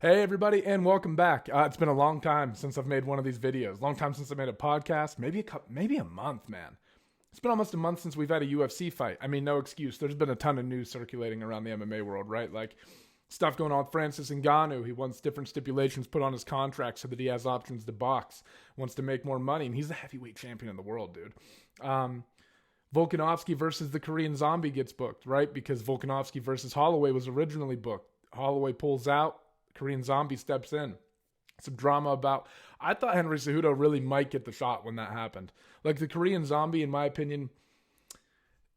Hey everybody, and welcome back. It's been a long time since I've made one of these videos. Long time since I made a podcast. Maybe a month, man. It's been almost a month since we've had a UFC fight. I mean, no excuse. There's been a ton of news circulating around the MMA world, right? Like stuff going on with Francis Ngannou. He wants different stipulations put on his contract so that he has options to box. Wants to make more money, and he's the heavyweight champion in the world, dude. Volkanovski versus the Korean Zombie gets booked, right? Because Volkanovski versus Holloway was originally booked. Holloway pulls out. Korean Zombie steps in. Some drama about... I thought Henry Cejudo really might get the shot when that happened. Like, the Korean Zombie, in my opinion,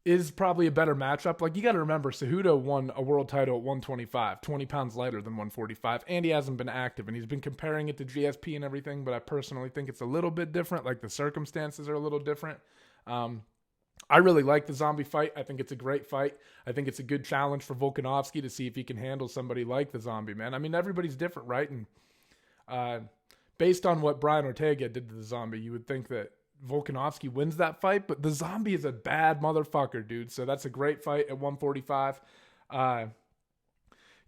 is probably a better matchup. Like, you got to remember, Cejudo won a world title at 125, 20 pounds lighter than 145, and he hasn't been active, and he's been comparing it to GSP and everything, but I personally think it's a little bit different. Like, the circumstances are a little different. I really like the Zombie fight. I think it's a great fight. I think it's a good challenge for Volkanovski to see if he can handle somebody like the Zombie, man. I mean, everybody's different, right? And based on what Brian Ortega did to the Zombie, you would think that Volkanovski wins that fight, but the Zombie is a bad motherfucker, dude. So that's a great fight at 145.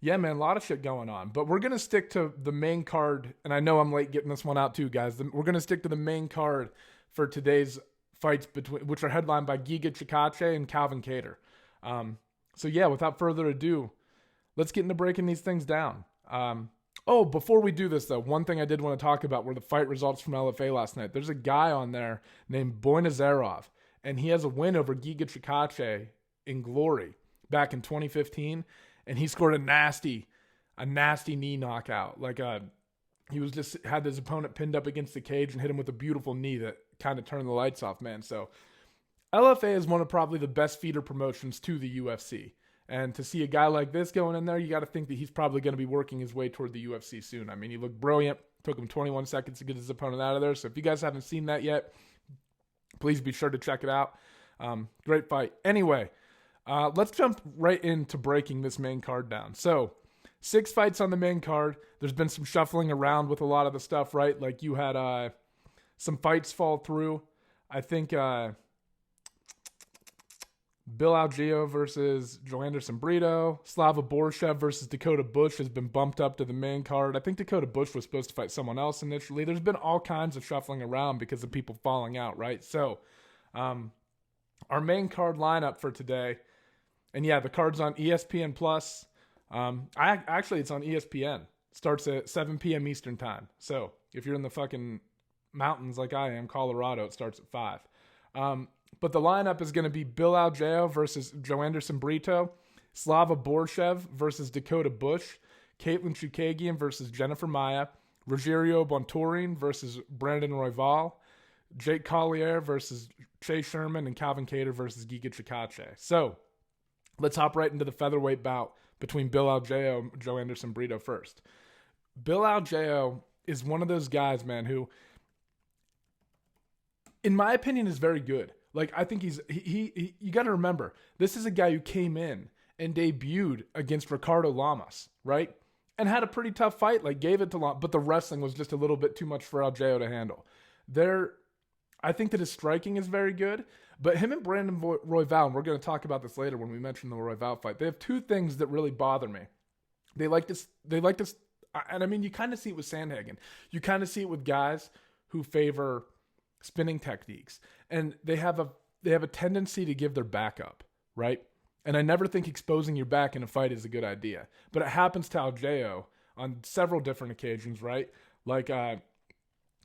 Yeah, man, a lot of shit going on. But we're going to stick to the main card, and I know I'm late getting this one out too, guys. We're going to stick to the main card for today's fights, which are headlined by Giga Chikadze and Calvin Kattar. So yeah, without further ado, let's get into breaking these things down. Before we do this though, one thing I did want to talk about were the fight results from LFA last night. There's a guy on there named Boynazarov, and he has a win over Giga Chikadze in Glory back in 2015, and he scored a nasty knee knockout. He was just had his opponent pinned up against the cage and hit him with a beautiful knee that kind of turned the lights off, man. So LFA is one of probably the best feeder promotions to the UFC. And to see a guy like this going in there, you got to think that he's probably going to be working his way toward the UFC soon. I mean, he looked brilliant. Took him 21 seconds to get his opponent out of there. So if you guys haven't seen that yet, please be sure to check it out. Great fight. Anyway, let's jump right into breaking this main card down. So 6 fights on the main card. There's been some shuffling around with a lot of the stuff, right? Like you had some fights fall through. I think Bill Algeo versus Joanderson Brito. Slava Borshchev versus Dakota Bush has been bumped up to the main card. I think Dakota Bush was supposed to fight someone else initially. There's been all kinds of shuffling around because of people falling out, right? So our main card lineup for today, and yeah, the card's on ESPN Plus. Actually, it's on ESPN. Starts at 7 p.m. Eastern time. So if you're in the fucking mountains like I am, Colorado, it starts at 5. But the lineup is going to be Bill Algeo versus Joanderson Brito, Slava Borshchev versus Dakota Bush, Katlyn Chookagian versus Jennifer Maia, Rogerio Bontorin versus Brandon Royval, Jake Collier versus Sherman, and Calvin Kattar versus Giga Chikadze. So let's hop right into the featherweight bout between Bill Algeo and Joanderson Brito first. Bill Algeo is one of those guys, man, who, in my opinion, is very good. Like, I think he you got to remember, this is a guy who came in and debuted against Ricardo Lamas, right? And had a pretty tough fight, like gave it to Lamas, but the wrestling was just a little bit too much for Algeo to handle. I think that his striking is very good, but him and Brandon Royval, and we're going to talk about this later when we mention the Royval fight, they have 2 things that really bother me. They like this, and I mean, you kind of see it with Sandhagen. You kind of see it with guys who favor spinning techniques, and they have a tendency to give their back up, right? And I never think exposing your back in a fight is a good idea, but it happens to Algeo on several different occasions, right? Like it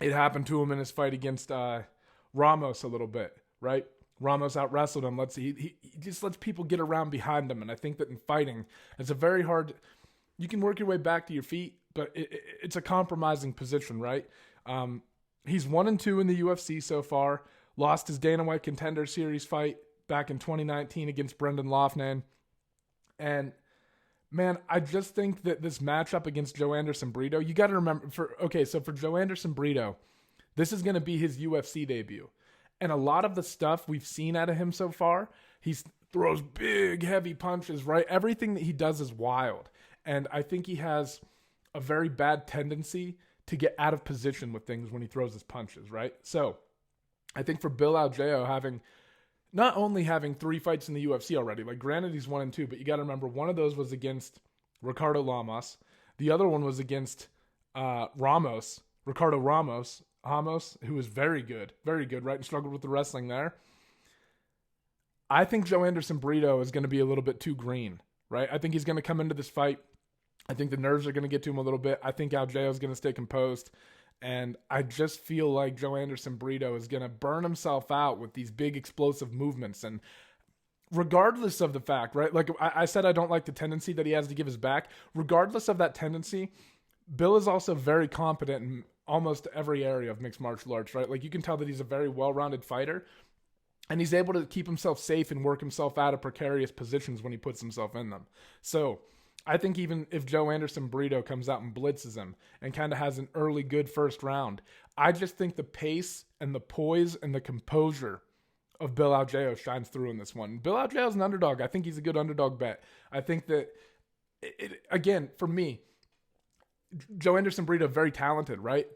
happened to him in his fight against Ramos a little bit, right? Ramos out wrestled him. He just lets people get around behind him, and I think that in fighting, it's a very hard. You can work your way back to your feet, but it's a compromising position, right? He's 1-2 in the UFC so far. Lost his Dana White Contender Series fight back in 2019 against Brendan Loughnane. And, man, I just think that this matchup against Joanderson Brito, you got to remember, for Joanderson Brito, this is going to be his UFC debut. And a lot of the stuff we've seen out of him so far, he throws big, heavy punches, right? Everything that he does is wild. And I think he has a very bad tendency to get out of position with things when he throws his punches, right? So I think for Bill Algeo not only having 3 fights in the UFC already, like granted he's 1-2, but you got to remember one of those was against Ricardo Lamas. The other one was against Ricardo Ramos, who was very good, right? And struggled with the wrestling there. I think Joanderson Brito is going to be a little bit too green, right? I think he's going to come into this fight. I think the nerves are going to get to him a little bit. I think Algeo is going to stay composed. And I just feel like Joanderson Brito is going to burn himself out with these big explosive movements. And regardless of the fact, right? Like I said, I don't like the tendency that he has to give his back. Regardless of that tendency, Bill is also very competent in almost every area of mixed martial arts, right? Like you can tell that he's a very well-rounded fighter. And he's able to keep himself safe and work himself out of precarious positions when he puts himself in them. So I think even if Joanderson Brito comes out and blitzes him and kind of has an early good first round, I just think the pace and the poise and the composure of Bill Algeo shines through in this one. Bill Algeo is an underdog. I think he's a good underdog bet. I think that, again, for me, Joanderson Brito, very talented, right?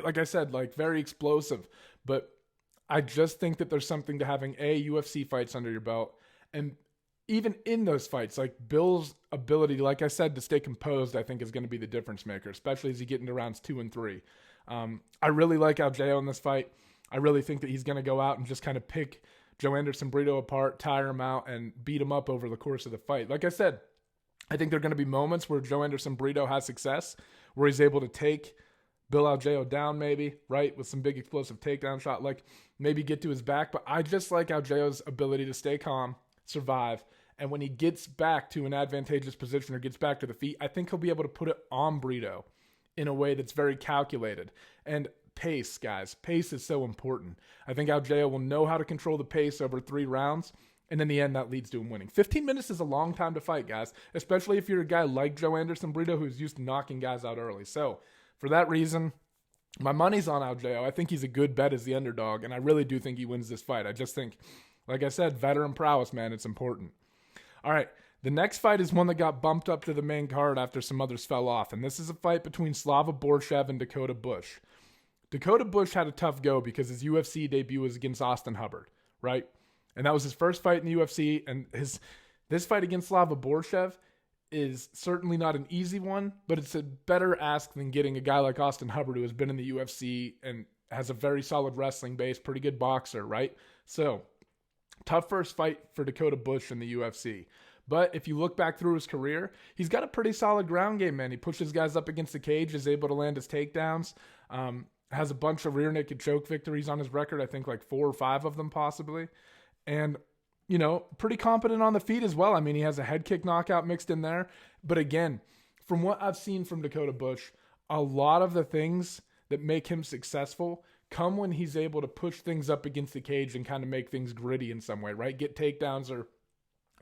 Like I said, like very explosive. But I just think that there's something to having UFC fights under your belt. And even in those fights, like Bill's ability, like I said, to stay composed, I think is going to be the difference maker, especially as you get into rounds 2 and 3. I really like Algeo in this fight. I really think that he's going to go out and just kind of pick Joanderson Brito apart, tire him out, and beat him up over the course of the fight. Like I said, I think there are going to be moments where Joanderson Brito has success, where he's able to take Bill Algeo down maybe, right, with some big explosive takedown shot, like maybe get to his back. But I just like Algeo's ability to stay calm, survive, and when he gets back to an advantageous position or gets back to the feet, I think he'll be able to put it on Brito in a way that's very calculated. And pace, guys, pace is so important. I think Algeo will know how to control the pace over 3 rounds, and in the end, that leads to him winning. 15 minutes is a long time to fight, guys, especially if you're a guy like Joanderson Brito who's used to knocking guys out early. So for that reason, my money's on Algeo. I think he's a good bet as the underdog, and I really do think he wins this fight. I just think, like I said, veteran prowess, man, it's important. All right, the next fight is one that got bumped up to the main card after some others fell off, and this is a fight between Slava Borshchev and Dakota Bush. Dakota Bush had a tough go because his UFC debut was against Austin Hubbard, right? And that was his first fight in the UFC, and this fight against Slava Borshchev is certainly not an easy one, but it's a better ask than getting a guy like Austin Hubbard who has been in the UFC and has a very solid wrestling base, pretty good boxer, right? So, tough first fight for Dakota Bush in the UFC. But if you look back through his career, he's got a pretty solid ground game, man. He pushes guys up against the cage, is able to land his takedowns, has a bunch of rear naked choke victories on his record, I think like 4 or 5 of them possibly. And, you know, pretty competent on the feet as well. I mean, he has a head kick knockout mixed in there. But again, from what I've seen from Dakota Bush, a lot of the things that make him successful come when he's able to push things up against the cage and kind of make things gritty in some way, right? Get takedowns, or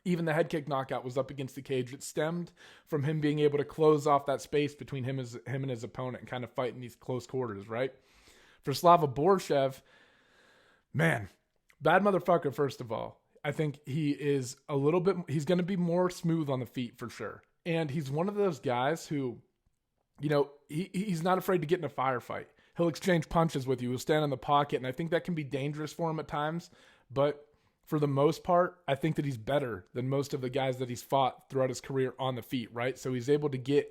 even the head kick knockout was up against the cage. It stemmed from him being able to close off that space between him and his opponent and kind of fight in these close quarters, right? For Slava Borshchev, man, bad motherfucker, first of all. I think he's going to be more smooth on the feet for sure. And he's one of those guys who, you know, he's not afraid to get in a firefight. He'll exchange punches with you. He'll stand in the pocket, and I think that can be dangerous for him at times. But for the most part, I think that he's better than most of the guys that he's fought throughout his career on the feet, right? So he's able to get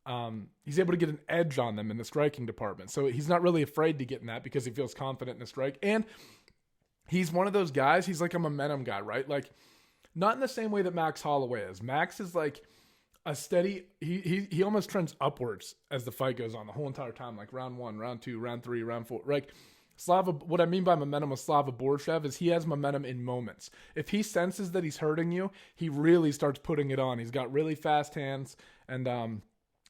an edge on them in the striking department. So he's not really afraid to get in that because he feels confident in the strike. And he's one of those guys, he's like a momentum guy, right? Like, not in the same way that Max Holloway is. Max is like a steady, he almost trends upwards as the fight goes on the whole entire time, like round 1, round 2, round 3, round 4. Like Slava, what I mean by momentum with Slava Borshchev is he has momentum in moments. If he senses that he's hurting you, he really starts putting it on. He's got really fast hands, and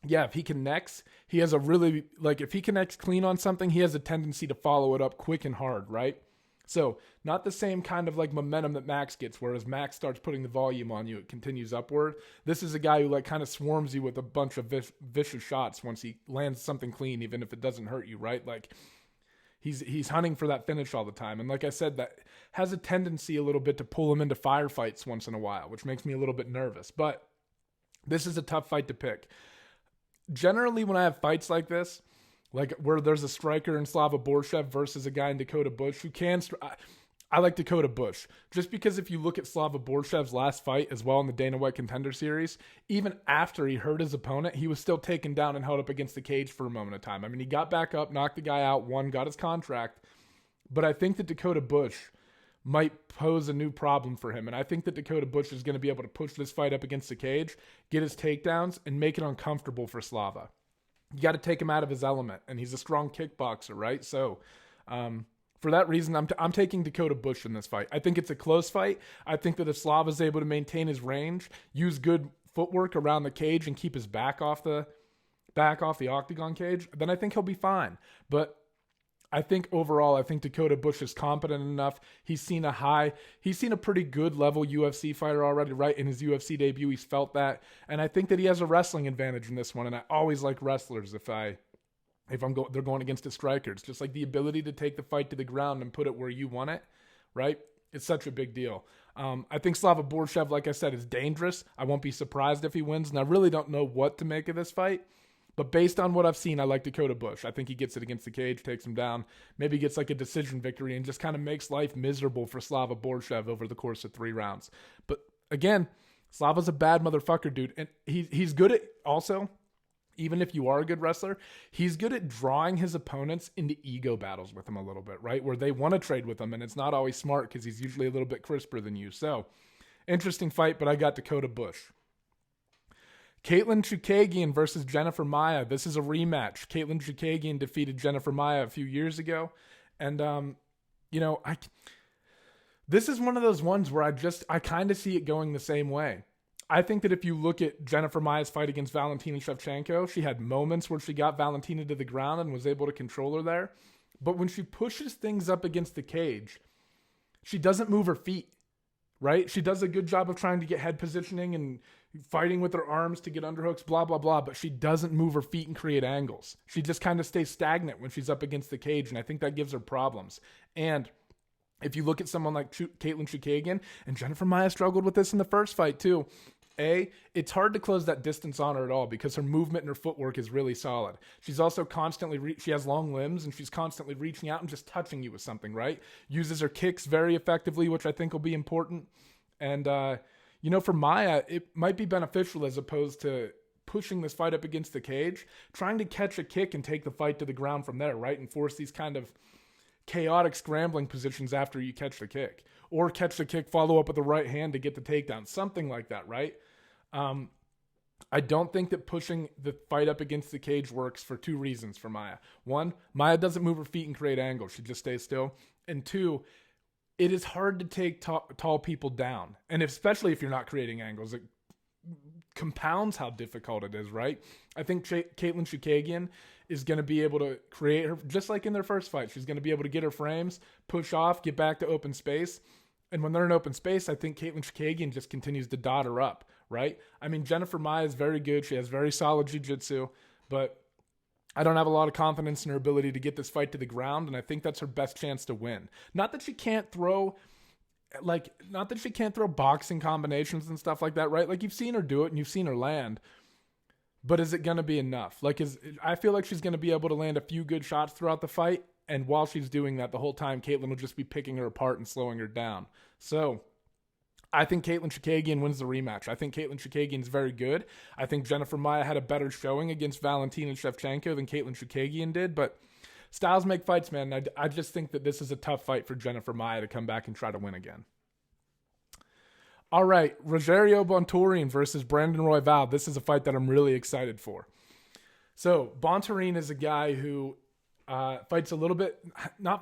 if he connects, he has a really, like, if he connects clean on something, he has a tendency to follow it up quick and hard, right? So not the same kind of like momentum that Max gets, whereas Max starts putting the volume on you, it continues upward. This is a guy who like kind of swarms you with a bunch of vicious shots once he lands something clean, even if it doesn't hurt you, right? Like he's hunting for that finish all the time. And like I said, that has a tendency a little bit to pull him into firefights once in a while, which makes me a little bit nervous. But this is a tough fight to pick. Generally, when I have fights like this, like where there's a striker in Slava Borshchev versus a guy in Dakota Bush who can, I like Dakota Bush. Just because if you look at Slava Borshchev's last fight as well in the Dana White Contender Series, even after he hurt his opponent, he was still taken down and held up against the cage for a moment of time. I mean, he got back up, knocked the guy out, won, got his contract. But I think that Dakota Bush might pose a new problem for him. And I think that Dakota Bush is going to be able to push this fight up against the cage, get his takedowns, and make it uncomfortable for Slava. You got to take him out of his element, and he's a strong kickboxer, right? So, for that reason, I'm taking Dakota Bush in this fight. I think it's a close fight. I think that if Slava's able to maintain his range, use good footwork around the cage, and keep his back off the octagon cage, then I think he'll be fine. But I think overall, I think Dakota Bush is competent enough. He's seen a pretty good level UFC fighter already, right? In his UFC debut, he's felt that. And I think that he has a wrestling advantage in this one. And I always like wrestlers they're going against a striker. It's just like the ability to take the fight to the ground and put it where you want it, right? It's such a big deal. I think Slava Borshchev, like I said, is dangerous. I won't be surprised if he wins. And I really don't know what to make of this fight. But based on what I've seen, I like Dakota Bush. I think he gets it against the cage, takes him down, maybe gets like a decision victory, and just kind of makes life miserable for Slava Borshchev over the course of 3 rounds. But again, Slava's a bad motherfucker, dude. And he's good at also, even if you are a good wrestler, he's good at drawing his opponents into ego battles with him a little bit, right? Where they want to trade with him, and it's not always smart because he's usually a little bit crisper than you. So, interesting fight, but I got Dakota Bush. Katlyn Chookagian versus Jennifer Maia. This is a rematch. Katlyn Chookagian defeated Jennifer Maia a few years ago. And, this is one of those ones where I kind of see it going the same way. I think that if you look at Jennifer Maia's fight against Valentina Shevchenko, she had moments where she got Valentina to the ground and was able to control her there. But when she pushes things up against the cage, she doesn't move her feet, right? She does a good job of trying to get head positioning and fighting with her arms to get underhooks, blah, blah, blah, but she doesn't move her feet and create angles. She just kind of stays stagnant when she's up against the cage, and I think that gives her problems. And if you look at someone like Katlyn Chookagian, and Jennifer Maia struggled with this in the first fight too, it's hard to close that distance on her at all because her movement and her footwork is really solid. She's also constantly, she has long limbs, and she's constantly reaching out and just touching you with something, right? Uses her kicks very effectively, which I think will be important. And, for Maia, it might be beneficial as opposed to pushing this fight up against the cage, trying to catch a kick and take the fight to the ground from there, right? And force these kind of chaotic scrambling positions after you catch the kick. Or catch the kick, follow up with the right hand to get the takedown. Something like that, right? I don't think that pushing the fight up against the cage works for 2 reasons for Maia. 1, Maia doesn't move her feet and create angles. She just stays still. And 2, it is hard to take tall people down. And especially if you're not creating angles, it compounds how difficult it is, right? I think Katlyn Chookagian is going to be able to create her, just like in their first fight. She's going to be able to get her frames, push off, get back to open space. And when they're in open space, I think Katlyn Chookagian just continues to dot her up, right? I mean, Jennifer Maia is very good. She has very solid jiu-jitsu, but I don't have a lot of confidence in her ability to get this fight to the ground, and I think that's her best chance to win. Not that she can't throw boxing combinations and stuff like that, right? Like, you've seen her do it and you've seen her land, but is it going to be enough? I feel like she's going to be able to land a few good shots throughout the fight, and while she's doing that the whole time, Katlyn will just be picking her apart and slowing her down. So I think Katlyn Chookagian wins the rematch. I think Katlyn Chookagian is very good. I think Jennifer Maia had a better showing against Valentina Shevchenko than Katlyn Chookagian did, but styles make fights, man. I just think that this is a tough fight for Jennifer Maia to come back and try to win again. All right, Rogerio Bontorin versus Brandon Royval. This is a fight that I'm really excited for. So Bontorin is a guy who fights a little bit, a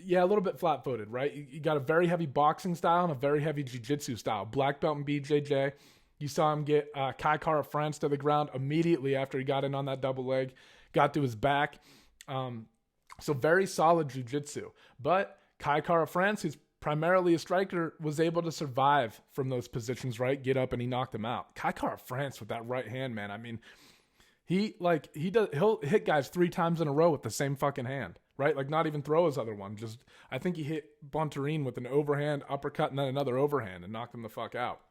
little bit flat-footed, right? You got a very heavy boxing style and a very heavy jiu-jitsu style. Black belt in BJJ. You saw him get Kai Kara France to the ground immediately after he got in on that double leg, got to his back. So very solid jiu-jitsu. But Kai Kara France, who's primarily a striker, was able to survive from those positions, right? Get up and he knocked him out. Kai Kara France with that right hand, man. I mean, he'll hit guys 3 times in a row with the same fucking hand, right? Like, not even throw his other one. I think he hit Bontorin with an overhand uppercut and then another overhand and knocked him the fuck out.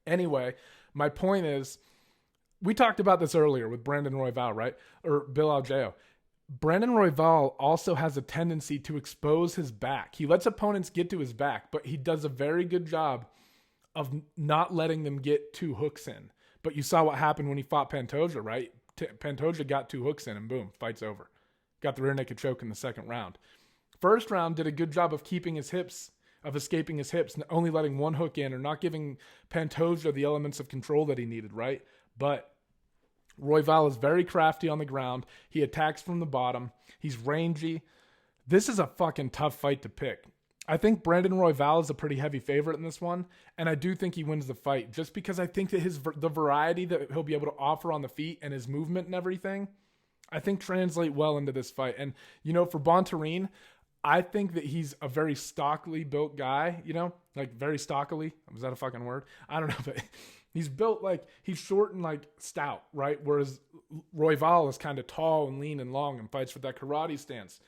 Anyway, my point is, we talked about this earlier with Brandon Royval, right? Or Bill Algeo. Brandon Royval also has a tendency to expose his back. He lets opponents get to his back, but he does a very good job of not letting them get 2 hooks in. But you saw what happened when he fought Pantoja, right? Pantoja got 2 hooks in and boom, fight's over. Got the rear naked choke in the second round. First round did a good job of keeping his hips, of escaping his hips, and only letting 1 hook in or not giving Pantoja the elements of control that he needed, right? But Royval is very crafty on the ground. He attacks from the bottom. He's rangy. This is a fucking tough fight to pick. I think Brandon Royval is a pretty heavy favorite in this one, and I do think he wins the fight just because I think that the variety that he'll be able to offer on the feet and his movement and everything, I think translate well into this fight. And, for Bontorin, I think that he's a very stockily built guy, like very stockily. Was that a fucking word? I don't know, but he's built like he's short and like stout, right? Whereas Royval is kind of tall and lean and long and fights with that karate stance.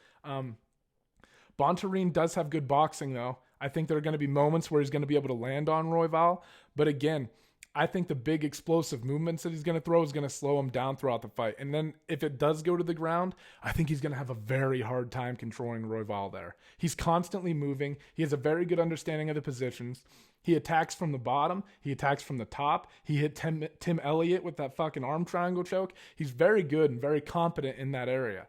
Bontorin does have good boxing, though. I think there are going to be moments where he's going to be able to land on Royval. But again, I think the big explosive movements that he's going to throw is going to slow him down throughout the fight. And then if it does go to the ground, I think he's going to have a very hard time controlling Royval there. He's constantly moving. He has a very good understanding of the positions. He attacks from the bottom. He attacks from the top. He hit Tim Elliott with that fucking arm triangle choke. He's very good and very competent in that area.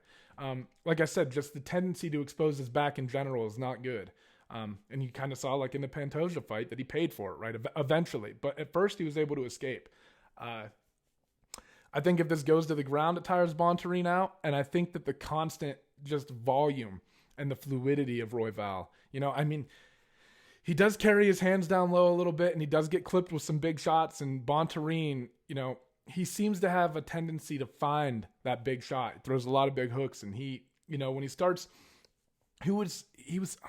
Like I said, just the tendency to expose his back in general is not good. And you kind of saw like in the Pantoja fight that he paid for it, right? Eventually. But at first he was able to escape. I think if this goes to the ground, it tires Bontorin out. And I think that the constant just volume and the fluidity of Royval, he does carry his hands down low a little bit and he does get clipped with some big shots. And Bontorin, he seems to have a tendency to find that big shot. He throws a lot of big hooks, and he, when he starts, he was,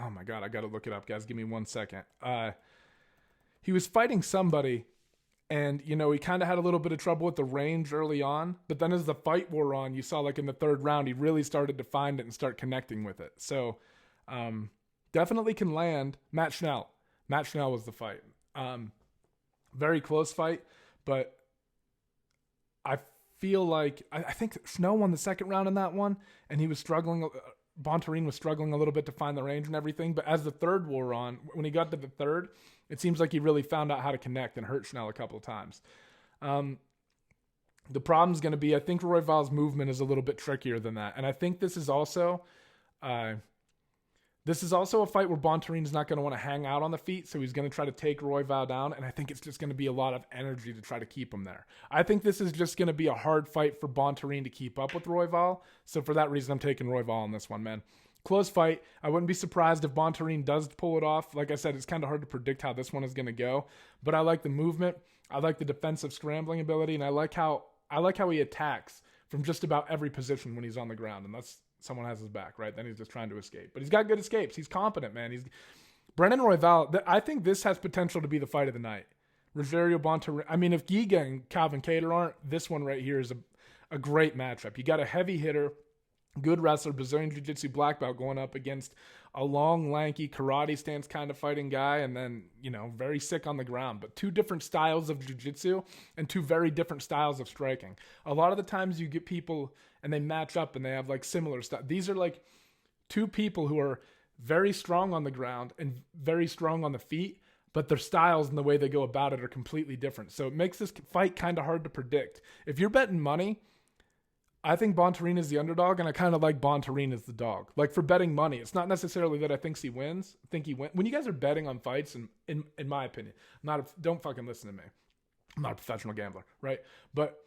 oh my God, I got to look it up, guys. Give me 1 second. He was fighting somebody, and, he kind of had a little bit of trouble with the range early on, but then as the fight wore on, you saw like in the 3rd round, he really started to find it and start connecting with it. So, definitely can land. Matt Schnell was the fight. Very close fight, but I feel like I think Schnell won the 2nd round in that one, and he was struggling. Bontorin was struggling a little bit to find the range and everything. But as the 3rd wore on, when he got to the 3rd, it seems like he really found out how to connect and hurt Schnell a couple of times. The problem's going to be, I think Royval's movement is a little bit trickier than that, and I think this is also a fight where Bontorin's not going to want to hang out on the feet, so he's going to try to take Royval down, and I think it's just going to be a lot of energy to try to keep him there. I think this is just going to be a hard fight for Bontorin to keep up with Royval, so for that reason, I'm taking Royval on this one, man. Close fight. I wouldn't be surprised if Bontorin does pull it off. Like I said, it's kind of hard to predict how this one is going to go, but I like the movement. I like the defensive scrambling ability, and I like how he attacks from just about every position when he's on the ground, and that's someone has his back, right? Then he's just trying to escape. But he's got good escapes. He's competent, man. Brendan Royval, I think this has potential to be the fight of the night. Rogerio Bontorin. I mean, if Giga and Calvin Kattar aren't, this one right here is a great matchup. You got a heavy hitter, good wrestler, Brazilian Jiu-Jitsu black belt going up against a long, lanky, karate stance kind of fighting guy, and then, very sick on the ground. But 2 different styles of jiu-jitsu and 2 very different styles of striking. A lot of the times you get people and they match up and they have like similar stuff. These are like 2 people who are very strong on the ground and very strong on the feet, but their styles and the way they go about it are completely different. So it makes this fight kind of hard to predict. If you're betting money, I think Bontorin is the underdog, and I kind of like Bontorin as the dog. Like for betting money, it's not necessarily that I think he wins. When you guys are betting on fights, and in my opinion, don't fucking listen to me. I'm not a professional gambler, right? But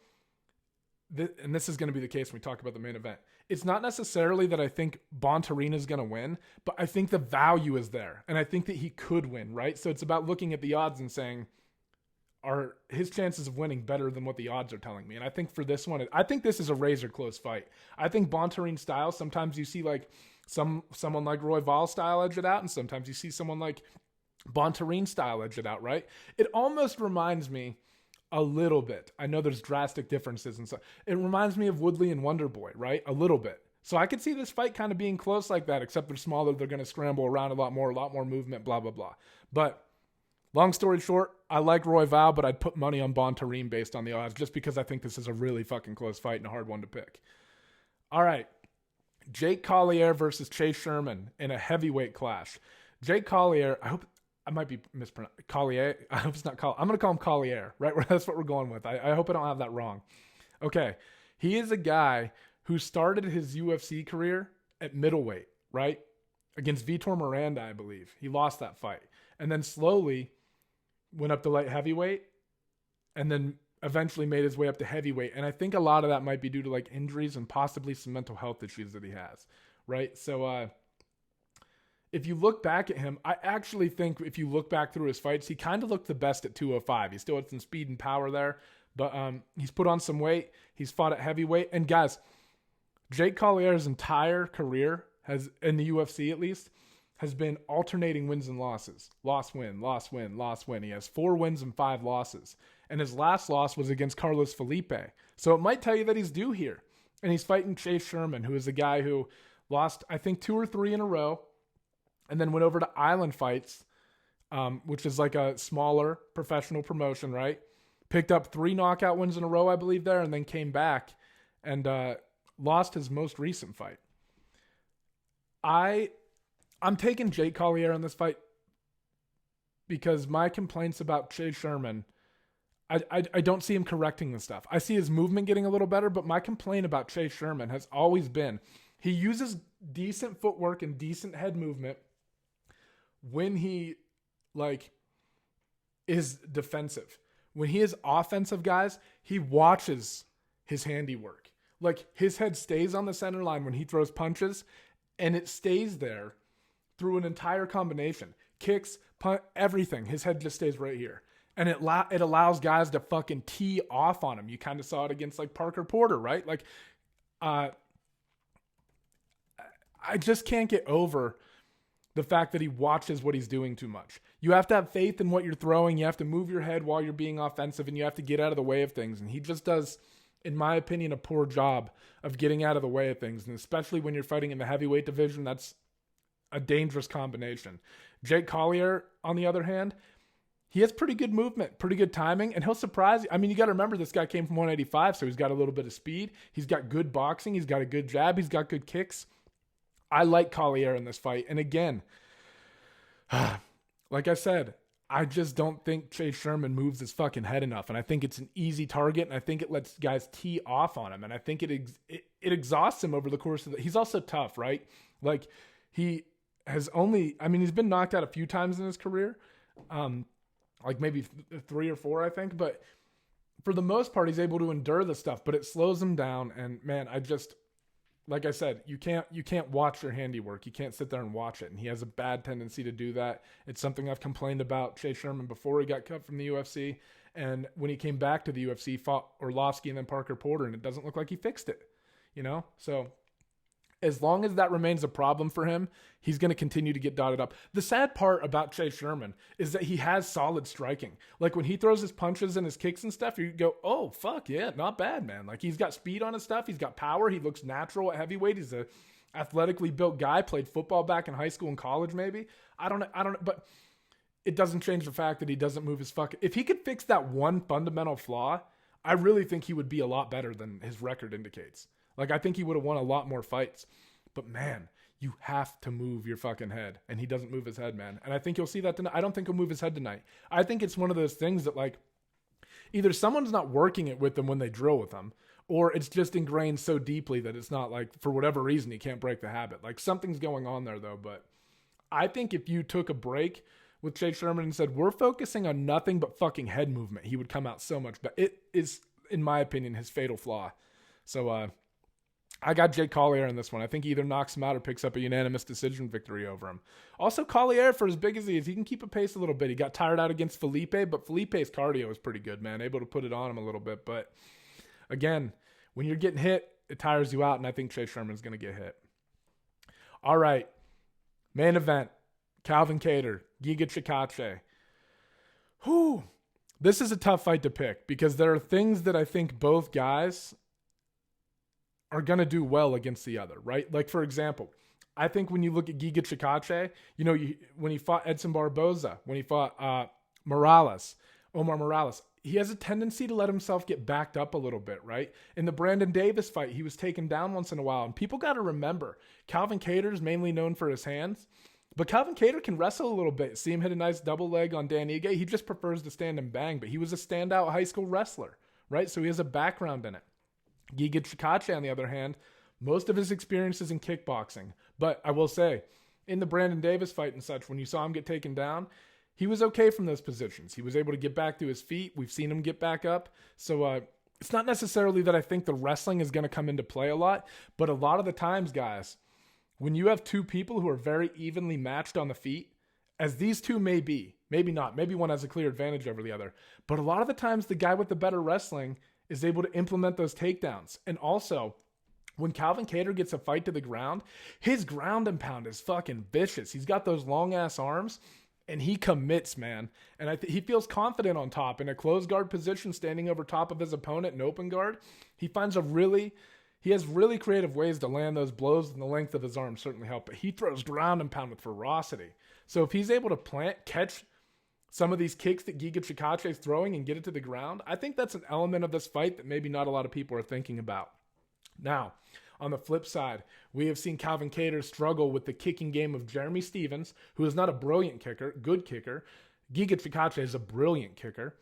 and this is going to be the case when we talk about the main event. It's not necessarily that I think Bontorin is going to win, but I think the value is there, and I think that he could win, right? So it's about looking at the odds and saying, are his chances of winning better than what the odds are telling me? And I think for this one, I think this is a razor close fight. I think Bontorin style, sometimes you see like someone like Royval style edge it out, and sometimes you see someone like Bontorin style edge it out, right? It almost reminds me a little bit. I know there's drastic differences and so it reminds me of Woodley and Wonderboy, right? A little bit. So I could see this fight kind of being close like that, except they're smaller. They're going to scramble around a lot more movement, blah, blah, blah. But long story short, I like Royval, but I'd put money on Bontorin based on the odds just because I think this is a really fucking close fight and a hard one to pick. All right. Jake Collier versus Chase Sherman in a heavyweight clash. Jake Collier, I hope I might be mispronouncing Collier. I hope it's not Collier. I'm going to call him Collier, right? That's what we're going with. I hope I don't have that wrong. Okay. He is a guy who started his UFC career at middleweight, right? Against Vitor Miranda, I believe. He lost that fight. And then slowly went up to light heavyweight and then eventually made his way up to heavyweight. And I think a lot of that might be due to like injuries and possibly some mental health issues that he has, right? So if you look back at him, I actually think if you look back through his fights, he kind of looked the best at 205. He still had some speed and power there, but he's put on some weight. He's fought at heavyweight. And guys, Jake Collier's entire career has, in the UFC at least, has been alternating wins and losses. Loss, win, loss, win, loss, win. He has 4 wins and 5 losses. And his last loss was against Carlos Felipe. So it might tell you that he's due here. And he's fighting Chase Sherman, who is a guy who lost, I think, 2 or 3 in a row, and then went over to Island Fights, which is like a smaller professional promotion, right? Picked up 3 knockout wins in a row, I believe, there, and then came back and lost his most recent fight. I'm taking Jake Collier in this fight because my complaints about Chase Sherman, I don't see him correcting this stuff. I see his movement getting a little better, but my complaint about Chase Sherman has always been he uses decent footwork and decent head movement when he is defensive. When he is offensive, guys, he watches his handiwork. Like his head stays on the center line when he throws punches, and it stays there through an entire combination. Kicks, punt, everything. His head just stays right here. And it allows guys to fucking tee off on him. You kind of saw it against like Parker Porter, right? Like, I just can't get over the fact that he watches what he's doing too much. You have to have faith in what you're throwing. You have to move your head while you're being offensive, and you have to get out of the way of things. And he just does, in my opinion, a poor job of getting out of the way of things. And especially when you're fighting in the heavyweight division, that's a dangerous combination. Jake Collier, on the other hand, he has pretty good movement, pretty good timing, and he'll surprise you. I mean, you got to remember this guy came from 185, so he's got a little bit of speed. He's got good boxing. He's got a good jab. He's got good kicks. I like Collier in this fight. And again, like I said, I just don't think Chase Sherman moves his fucking head enough. And I think it's an easy target, and I think it lets guys tee off on him. And I think it exhausts him over the course of he's also tough, right? Like he has he's been knocked out a few times in his career. Like maybe 3 or 4, I think. But for the most part, he's able to endure the stuff, but it slows him down. And man, like I said, you can't watch your handiwork. You can't sit there and watch it. And he has a bad tendency to do that. It's something I've complained about Chase Sherman before he got cut from the UFC. And when he came back to the UFC, fought Orlovsky and then Parker Porter, and it doesn't look like he fixed it, So as long as that remains a problem for him, he's going to continue to get dotted up. The sad part about Chase Sherman is that he has solid striking. Like when he throws his punches and his kicks and stuff, you go, oh, fuck, yeah, not bad, man. Like he's got speed on his stuff. He's got power. He looks natural at heavyweight. He's a athletically built guy, played football back in high school and college maybe. I don't know, but it doesn't change the fact that he doesn't move his fucking... If he could fix that one fundamental flaw, I really think he would be a lot better than his record indicates. Like, I think he would have won a lot more fights. But, man, you have to move your fucking head. And he doesn't move his head, man. And I think you'll see that tonight. I don't think he'll move his head tonight. I think it's one of those things that, like, either someone's not working it with him when they drill with him, or it's just ingrained so deeply that it's not, like, for whatever reason, he can't break the habit. Like, something's going on there, though. But I think if you took a break with Chase Sherman and said, we're focusing on nothing but fucking head movement, he would come out so much better. It is, in my opinion, his fatal flaw. So, I got Jake Collier in this one. I think he either knocks him out or picks up a unanimous decision victory over him. Also, Collier, for as big as he is, he can keep a pace a little bit. He got tired out against Felipe, but Felipe's cardio is pretty good, man. Able to put it on him a little bit. But again, when you're getting hit, it tires you out, and I think Chase Sherman's going to get hit. All right. Main event. Calvin Kattar, Giga Chikadze. Whew. This is a tough fight to pick because there are things that I think both guys are going to do well against the other, right? Like, for example, I think when you look at Giga Chikadze, when he fought Edson Barboza, when he fought Omar Morales, he has a tendency to let himself get backed up a little bit, right? In the Brandon Davis fight, he was taken down once in a while. And people got to remember, Calvin Kattar is mainly known for his hands. But Calvin Kattar can wrestle a little bit. See him hit a nice double leg on Dan Ige. He just prefers to stand and bang. But he was a standout high school wrestler, right? So he has a background in it. Giga Chikadze, on the other hand, most of his experience is in kickboxing. But I will say, in the Brandon Davis fight and such, when you saw him get taken down, he was okay from those positions. He was able to get back to his feet. We've seen him get back up. So it's not necessarily that I think the wrestling is going to come into play a lot, but a lot of the times, guys, when you have two people who are very evenly matched on the feet, as these two may be, maybe not, maybe one has a clear advantage over the other, but a lot of the times the guy with the better wrestling is able to implement those takedowns. And also, when Calvin Kattar gets a fight to the ground, his ground and pound is fucking vicious. He's got those long ass arms and he commits, man. And he feels confident on top in a closed guard position, standing over top of his opponent in open guard. He has really creative ways to land those blows, and the length of his arms certainly help. But he throws ground and pound with ferocity. So if he's able to catch some of these kicks that Giga Chikadze is throwing and get it to the ground, I think that's an element of this fight that maybe not a lot of people are thinking about. Now, on the flip side, we have seen Calvin Kattar struggle with the kicking game of Jeremy Stephens, who is not a brilliant kicker, good kicker. Giga Chikadze is a brilliant kicker.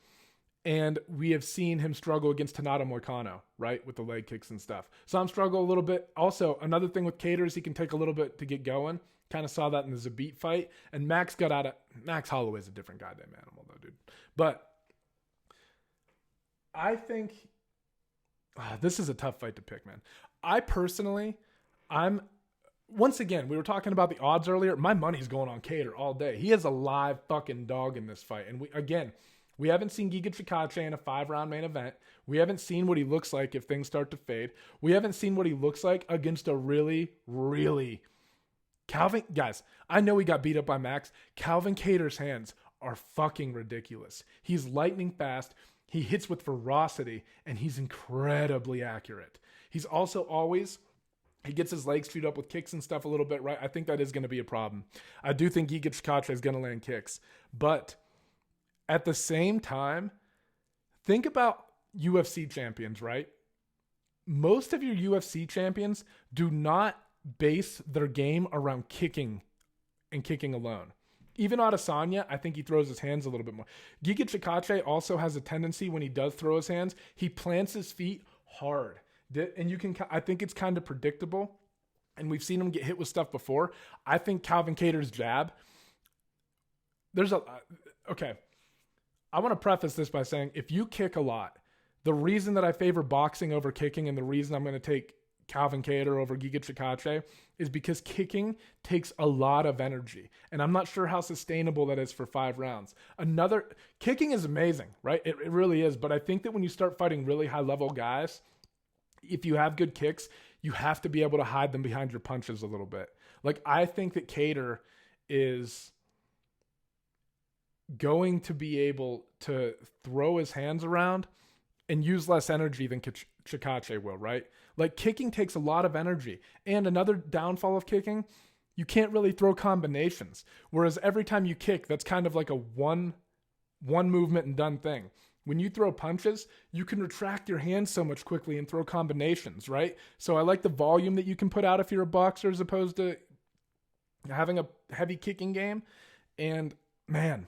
And we have seen him struggle against Tanada Moicano, right, with the leg kicks and stuff. Some struggle a little bit. Also, another thing with Kattar is he can take a little bit to get going. Kind of saw that in the Zabit fight. And Max Holloway's a different goddamn animal, though, dude. But I think this is a tough fight to pick, man. Once again, we were talking about the odds earlier. My money's going on Kattar all day. He is a live fucking dog in this fight. And we haven't seen Giga Chikadze in a 5-round main event. We haven't seen what he looks like if things start to fade. We haven't seen what he looks like against a really, really guys, I know he got beat up by Max. Calvin Kattar's hands are fucking ridiculous. He's lightning fast. He hits with ferocity, and he's incredibly accurate. He's also he gets his legs street up with kicks and stuff a little bit, right? I think that is going to be a problem. I do think Giga Chikadze is going to land kicks. But at the same time, think about UFC champions, right? Most of your UFC champions do not base their game around kicking and kicking alone. Even Adesanya, I think he throws his hands a little bit more. Giga Chikadze also has a tendency when he does throw his hands, he plants his feet hard. And I think it's kind of predictable. And we've seen him get hit with stuff before. I think Calvin Kattar's jab, okay. I want to preface this by saying, if you kick a lot, the reason that I favor boxing over kicking and the reason I'm going to take Calvin Kattar over Giga Chikadze is because kicking takes a lot of energy. And I'm not sure how sustainable that is for 5 rounds. Kicking is amazing, right? It really is. But I think that when you start fighting really high level guys, if you have good kicks, you have to be able to hide them behind your punches a little bit. Like, I think that Kattar is going to be able to throw his hands around and use less energy than Chikadze will, right? Like, kicking takes a lot of energy. And another downfall of kicking, you can't really throw combinations. Whereas every time you kick, that's kind of like a one movement and done thing. When you throw punches, you can retract your hands so much quickly and throw combinations, right? So I like the volume that you can put out if you're a boxer as opposed to having a heavy kicking game. And man,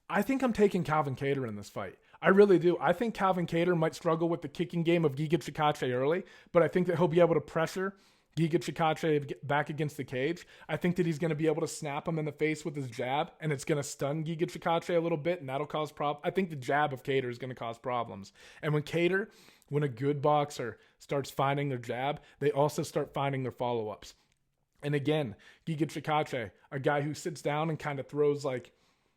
I think I'm taking Calvin Kattar in this fight. I really do. I think Calvin Kattar might struggle with the kicking game of Giga Chikadze early, but I think that he'll be able to pressure Giga Chikadze back against the cage. I think that he's going to be able to snap him in the face with his jab, and it's going to stun Giga Chikadze a little bit, and that'll cause problems. I think the jab of Kattar is going to cause problems. And when a good boxer starts finding their jab, they also start finding their follow-ups. And again, Giga Chikadze, a guy who sits down and kind of throws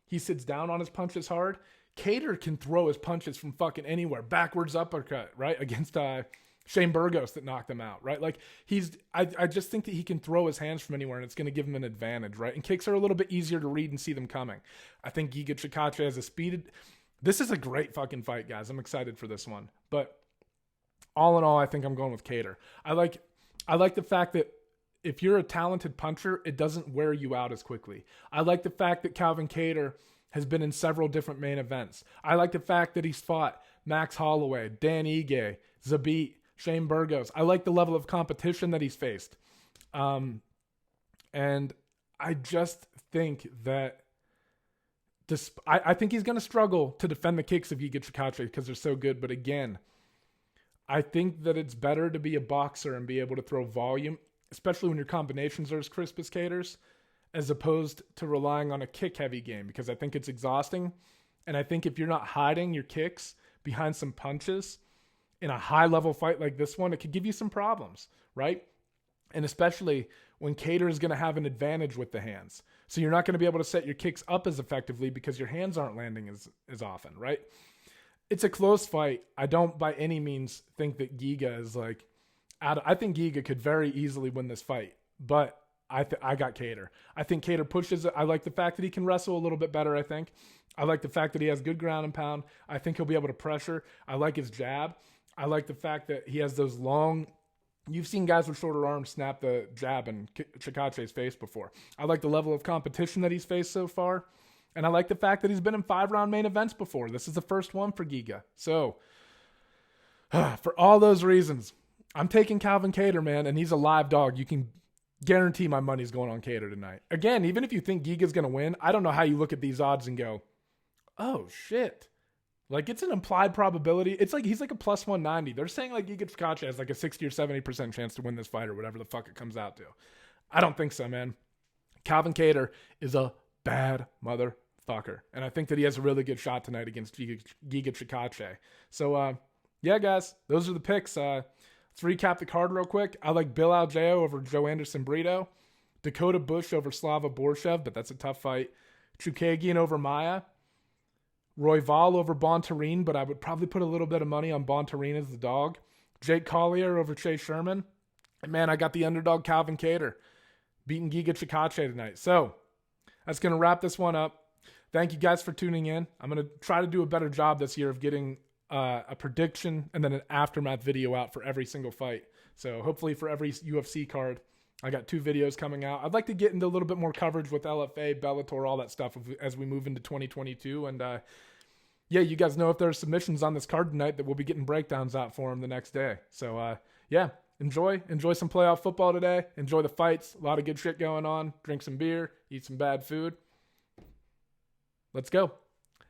he sits down on his punches hard. Kattar can throw his punches from fucking anywhere. Backwards uppercut, right? Against Shane Burgos that knocked him out, right? Like, I just think that he can throw his hands from anywhere and it's going to give him an advantage, right? And kicks are a little bit easier to read and see them coming. I think Giga Chikadze has a speed. This is a great fucking fight, guys. I'm excited for this one. But all in all, I think I'm going with Kattar. I like the fact that if you're a talented puncher, it doesn't wear you out as quickly. I like the fact that Calvin Kattar has been in several different main events. I like the fact that he's fought Max Holloway, Dan Ige, Zabit, Shane Burgos. I like the level of competition that he's faced. And I just think that I think he's going to struggle to defend the kicks of Giga Chikadze because they're so good. But again, I think that it's better to be a boxer and be able to throw volume, especially when your combinations are as crisp as Kattar's, as opposed to relying on a kick-heavy game, because I think it's exhausting. And I think if you're not hiding your kicks behind some punches in a high-level fight like this one, it could give you some problems, right? And especially when Kattar is going to have an advantage with the hands. So you're not going to be able to set your kicks up as effectively because your hands aren't landing as often, right? It's a close fight. I don't by any means think that Giga is like I think Giga could very easily win this fight, but I got Kattar. I think Kattar pushes it. I like the fact that he can wrestle a little bit better, I think. I like the fact that he has good ground and pound. I think he'll be able to pressure. I like his jab. I like the fact that he has those long... You've seen guys with shorter arms snap the jab in Chikadze's face before. I like the level of competition that he's faced so far. And I like the fact that he's been in 5-round main events before. This is the first one for Giga. So, for all those reasons, I'm taking Calvin Kattar, man, and he's a live dog. You can guarantee my money's going on Kattar tonight. Again, even if you think Giga's going to win, I don't know how you look at these odds and go, oh, shit. Like, it's an implied probability. It's like he's like a plus 190. They're saying like Giga Chikadze has like a 60 or 70% chance to win this fight or whatever the fuck it comes out to. I don't think so, man. Calvin Kattar is a bad motherfucker. And I think that he has a really good shot tonight against Giga Chikadze. So, yeah, guys, those are the picks. Let's recap the card real quick. I like Bill Algeo over Joanderson Brito. Dakota Bush over Slava Borshchev, but that's a tough fight. Chookagian over Maia. Royval over Bontorin, but I would probably put a little bit of money on Bontorin as the dog. Jake Collier over Sherman. And man, I got the underdog Calvin Kattar beating Giga Chikadze tonight. So that's going to wrap this one up. Thank you guys for tuning in. I'm going to try to do a better job this year of getting a prediction and then an aftermath video out for every single fight. So hopefully for every UFC card, I got 2 videos coming out. I'd like to get into a little bit more coverage with LFA, Bellator, all that stuff as we move into 2022. And yeah, you guys know if there are submissions on this card tonight that we'll be getting breakdowns out for them the next day. So yeah, enjoy some playoff football today. Enjoy the fights. A lot of good shit going on. Drink some beer, eat some bad food. Let's go.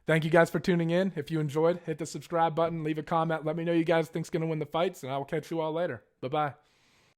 Thank you guys for tuning in. If you enjoyed, hit the subscribe button, leave a comment. Let me know you guys think's going to win the fights, and I will catch you all later. Bye-bye.